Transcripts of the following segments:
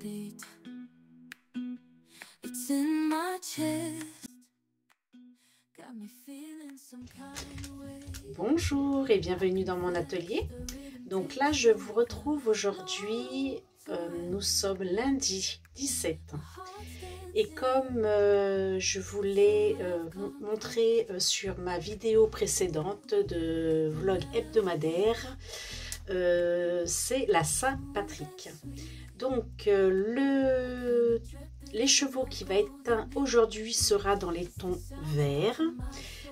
heartbeat. It's in my chest. Got me feeling some kind of way. Bonjour et bienvenue dans mon atelier. Donc là, je vous retrouve aujourd'hui. Nous sommes lundi 17. Et comme je voulais montrer sur ma vidéo précédente de vlog hebdomadaire, c'est la Saint-Patrick. Donc l'écheveau qui va être teint aujourd'hui sera dans les tons verts.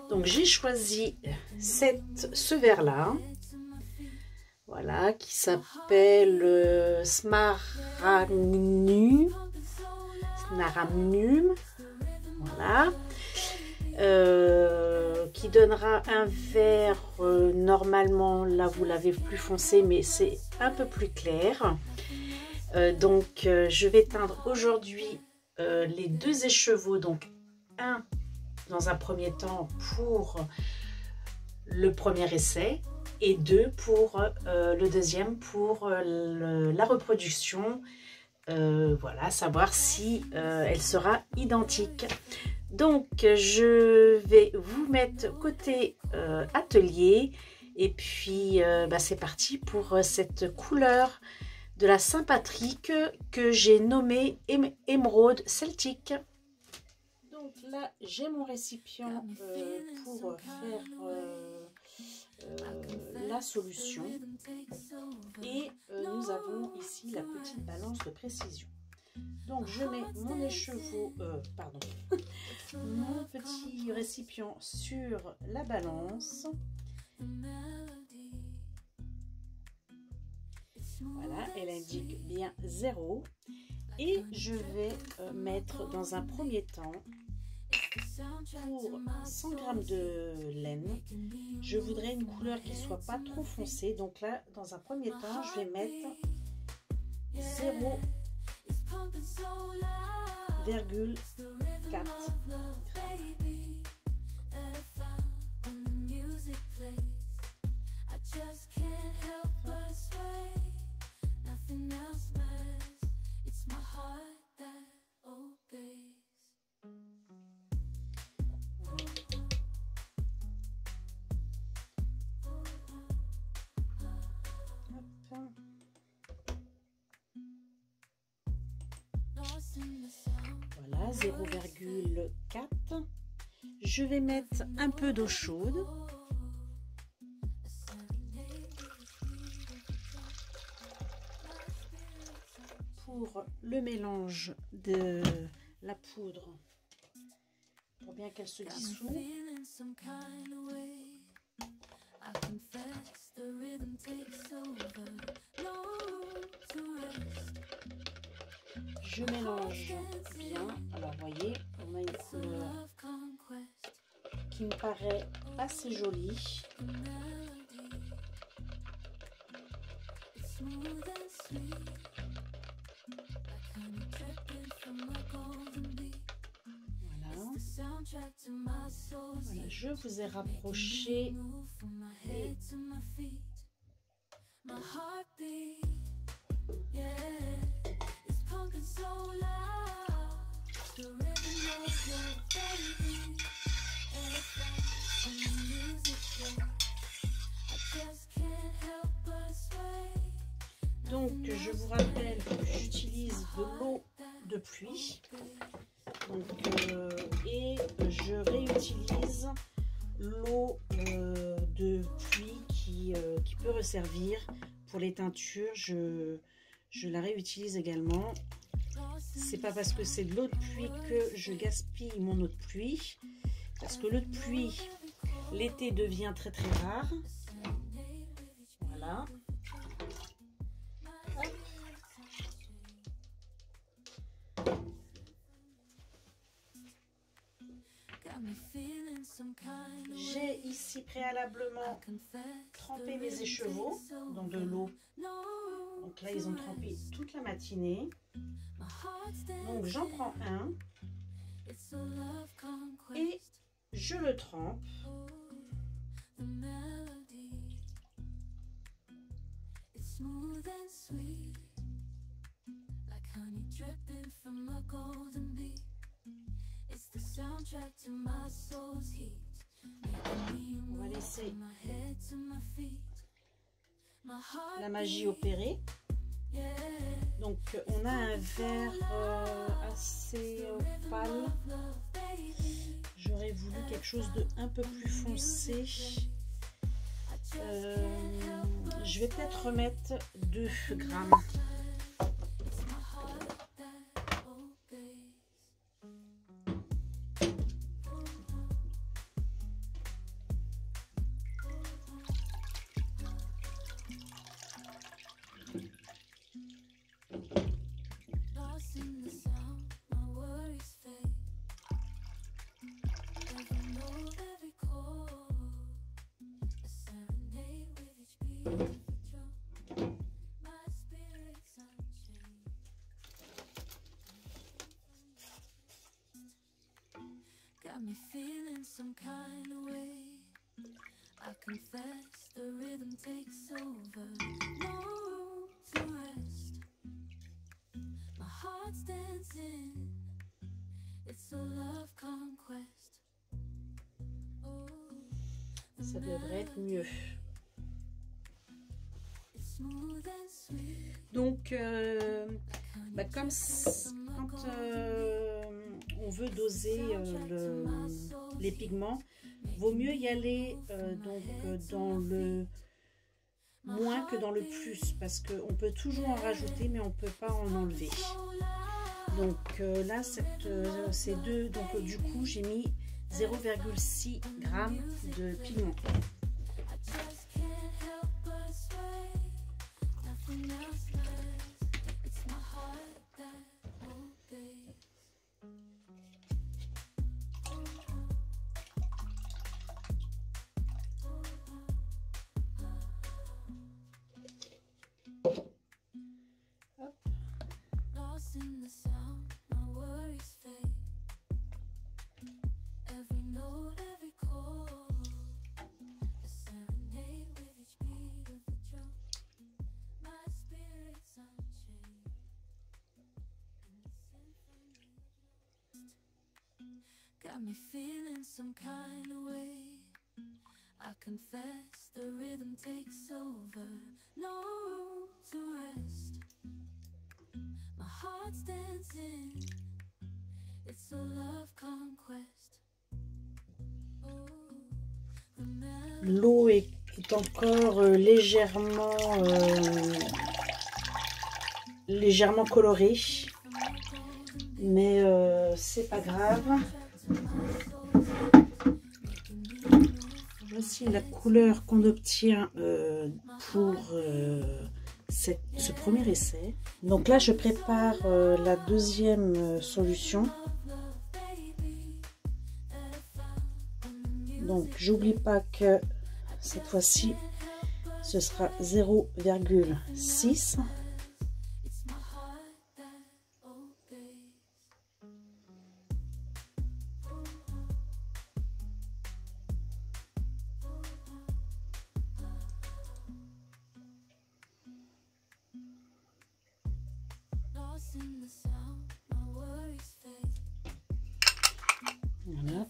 Donc j'ai choisi ce vert là, voilà, qui s'appelle Smaragdum, voilà, qui donnera un vert normalement, là vous l'avez plus foncé, mais c'est un peu plus clair. Donc je vais teindre aujourd'hui les deux écheveaux, donc un dans un premier temps pour le premier essai et deux pour le deuxième pour la reproduction, voilà, savoir si elle sera identique. Donc je vais vous mettre côté atelier et puis c'est parti pour cette couleur de la Saint-Patrick que j'ai nommée émeraude celtique. Donc là j'ai mon récipient pour faire la solution et nous avons ici la petite balance de précision. Donc je mets mon écheveau, mon petit récipient sur la balance. Voilà, elle indique bien 0 et je vais mettre dans un premier temps pour 100 g de laine. Je voudrais une couleur qui soit pas trop foncée, donc là dans un premier temps je vais mettre 0,4 Voilà, 0,4. Je vais mettre un peu d'eau chaude. Pour le mélange de la poudre, pour bien qu'elle se dissout. Je mélange bien. Alors voyez, on a une couleur qui me paraît assez jolie. Voilà, je vous ai rapproché et donc je vous rappelle que j'utilise de l'eau de pluie. Donc, et je réutilise l'eau de pluie qui peut resservir pour les teintures. Je la réutilise également. C'est pas parce que c'est de l'eau de pluie que je gaspille mon eau de pluie, parce que l'eau de pluie l'été devient très très rare. Voilà. J'ai ici préalablement trempé mes écheveaux dans de l'eau. Donc là, ils ont trempé toute la matinée. Donc j'en prends un et je le trempe. dripping from a golden beat. It's the soundtrack to my soul's heat. On va laisser My head to my feet. My heart la magie opérer. Donc on a un vert assez pâle. J'aurais voulu quelque chose de un peu plus foncé. Je vais peut-être remettre 2 grammes. Got me feeling some kind of way. I confess the rhythm takes over. No room to rest. My heart's dancing. It's a love conquest. Oh, Ça devrait être mieux. it's smooth and sweet. Donc, comme quand on veut doser les pigments, vaut mieux y aller dans le moins que dans le plus, parce qu'on peut toujours en rajouter, mais on ne peut pas en enlever. Donc là, ces deux, donc du coup, j'ai mis 0,6 g de pigment. Got me feeling some kind of way. I confess the rhythm takes over. No room to rest. My heart's dancing. It's a love conquest. Oh, the melody. L'eau est encore légèrement colorée, mais c'est pas grave. Voici la couleur qu'on obtient pour ce premier essai. Donc là, je prépare la deuxième solution. Donc, j'oublie pas que cette fois-ci, ce sera 0,6. Voilà.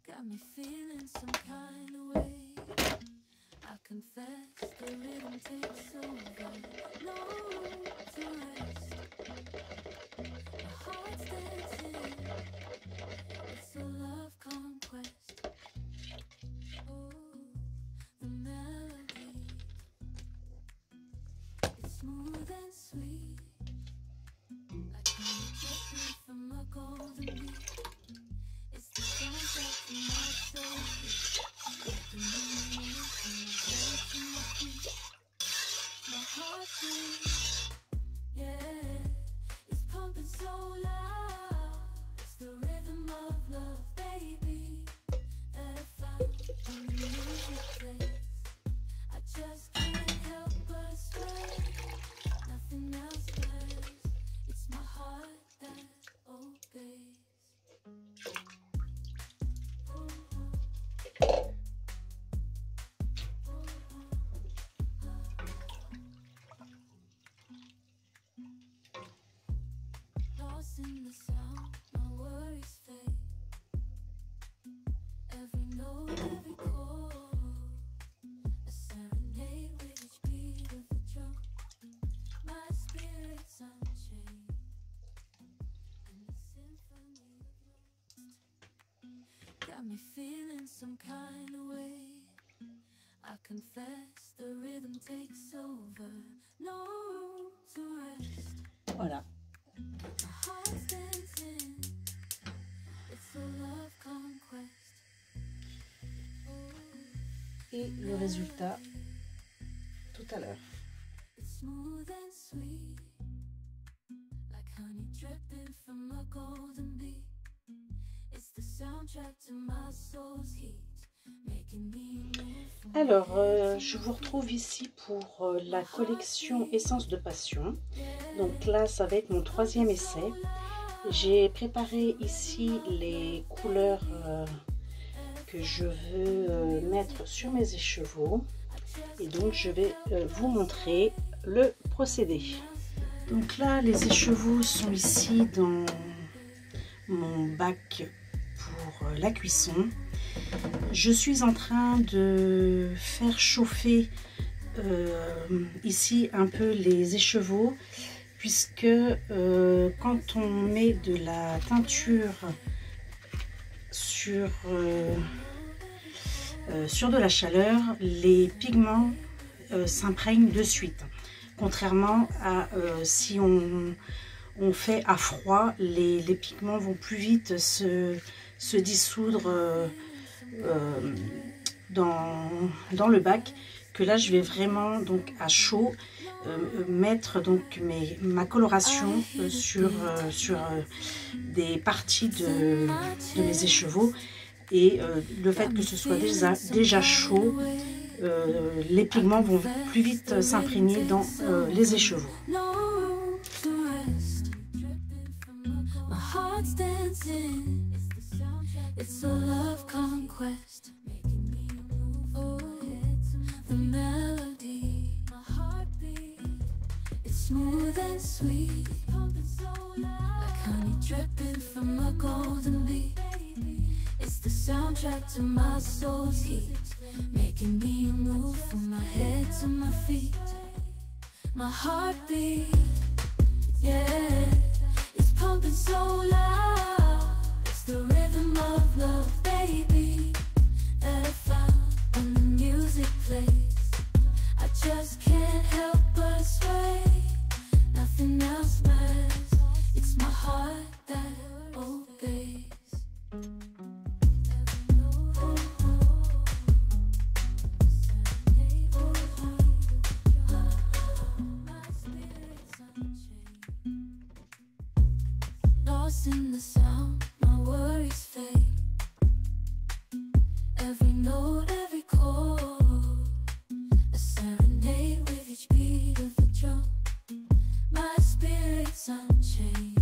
Got me feeling some kind of way. I confess the rhythm takes over. No room to rest. My heart's dancing. It's a love conquest. Oh, the melody. It's smooth and sweet. I can get it from a golden beat. It's the soundtrack to my soul. The meaning from my head to my feet. My heart beats. in the sound, my worries fade. Every note, every chord, a serenade with each beat of the drum. My spirit's unchained, and the symphony of love got me feeling some kind of way. I confess the rhythm takes over, no room to rest. Voilà. My heart's dancing, it's a love conquest. Et le résultat tout à l'heure. It's smooth and sweet, like honey dripping from a golden bee. It's the soundtrack to my soul's heat, making me move. Alors, je vous retrouve ici pour la collection Essence de Passion. Donc là, ça va être mon 3e essai. J'ai préparé ici les couleurs que je veux mettre sur mes écheveaux. Et donc, je vais vous montrer le procédé. Donc là, les écheveaux sont ici dans mon bac pour la cuisson. Je suis en train de faire chauffer ici un peu les écheveaux, puisque quand on met de la teinture sur de la chaleur, les pigments s'imprègnent de suite. Contrairement à si on fait à froid, les pigments vont plus vite se dissoudre dans le bac, que là je vais vraiment donc à chaud mettre donc ma coloration sur des parties de mes écheveaux, et le fait que ce soit déjà chaud, les pigments vont plus vite s'imprégner dans les écheveaux. It's a love conquest, making me move ahead to the melody, my heartbeat. It's smooth and sweet, pumping so loud, like honey dripping from a golden bee. It's the soundtrack to my soul's heat, making me move from my head to my feet. My heartbeat, yeah, it's pumping so loud. The rhythm of love, baby, that I found when the music plays. I just can't help but sway. Nothing else matters. It's my heart that obeys. Lost in the sound, my worries fade. Every note, every chord, a serenade with each beat of the drum. My spirit's unchained.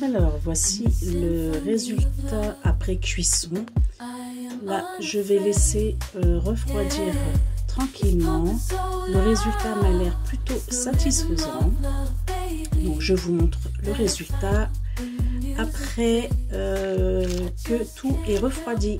Alors voici le résultat après cuisson. Là je vais laisser refroidir tranquillement. Le résultat m'a l'air plutôt satisfaisant. Donc je vous montre le résultat après que tout est refroidi.